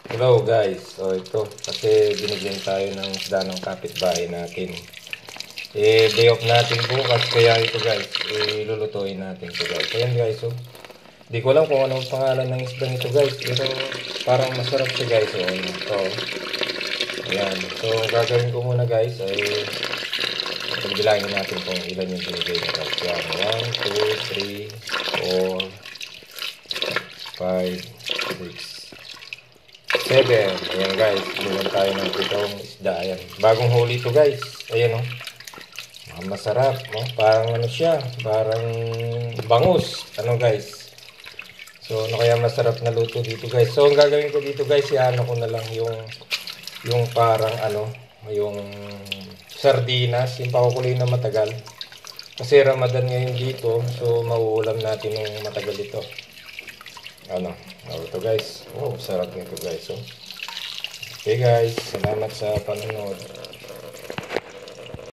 Hello guys, so ito kasi binigyan tayo ng isda ng kapitbahay natin. Day off natin bukas kaya ito guys, lulutuin natin ito guys. Ayan guys, so di ko alam kung anong pangalan ng isda nito guys, pero parang masarap siya guys. So, ito. Ayan, so gagawin ko muna guys ay pagbilangin natin kung ilan yung binigay na guys. Yan, 1, 2, 3, 4, 5, 6, 7. Ayan guys, bilang tayo ng pitong isda. Ayan, bagong huli to guys. Ayan o, masarap no? Parang ano siya, parang bangus. Ano guys, so ano kaya masarap na luto dito guys. So ang gagawin ko dito guys, ano ko na lang yung parang ano, yung sardinas, yung pakukuloy na matagal kasi Ramadan ngayon dito, so mauulam natin yung matagal ito. Ano, ito guys. Oh, sarap nito guys. Oh. Okay guys, salamat sa panonood.